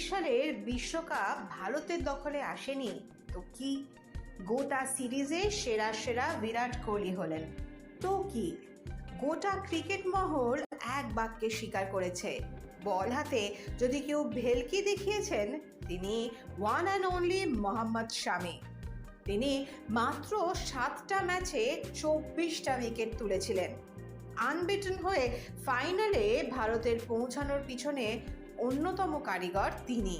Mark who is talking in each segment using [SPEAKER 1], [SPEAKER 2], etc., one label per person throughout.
[SPEAKER 1] সালের বিশ্বকাপ ভারতের দখলে আসেনি তো কি, গোটা সিরিজে সেরা বিরাট কোহলি হলেন। তো কি, গোটা ক্রিকেট মহল এক বাক্যে স্বীকার করেছে, বল হাতে যদি কেউ ভেলকি দেখিয়েছেন তিনি ওয়ান অ্যান্ড অনলি মোহাম্মদ শামি। তিনি মাত্র 7টা ম্যাচে 24টা উইকেট তুলেছিলেন। আনবিটেন হয়ে ফাইনালে ভারতের পৌঁছানোর পিছনে অন্যতম কারিগর তিনি।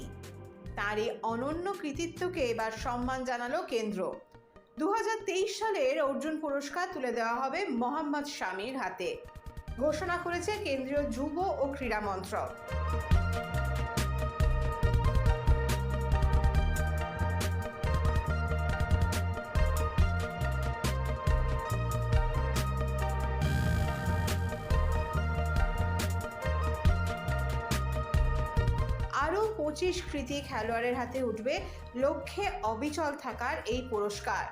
[SPEAKER 1] তার এই অনন্য কৃতিত্বকে এবার সম্মান জানালো কেন্দ্র। 2023 সালের অর্জুন পুরস্কার তুলে দেওয়া হবে মোহাম্মদ শামির হাতে, ঘোষণা করেছে কেন্দ্রীয় যুব ও ক্রীড়া মন্ত্রক। আরও 25 কৃতি খেলোয়াড়ের হাতে উঠবে লক্ষ্যে অবিচল থাকার এই পুরস্কার।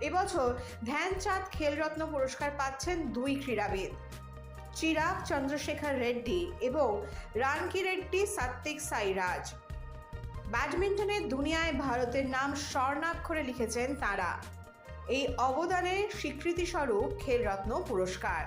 [SPEAKER 1] এবছর ধ্যানচাঁদ খেলরত্ন পুরস্কার পাচ্ছেন 2 ক্রীড়াবিদ, চিরাগ চন্দ্রশেখর রেড্ডি এবং রানকিরেড্ডি সাত্বিক সাইরাজ। ব্যাডমিন্টনের দুনিয়ায় ভারতের নাম স্বর্ণাক্ষরে লিখেছেন তাঁরা। এই অবদানের স্বীকৃতিস্বরূপ খেলরত্ন পুরস্কার।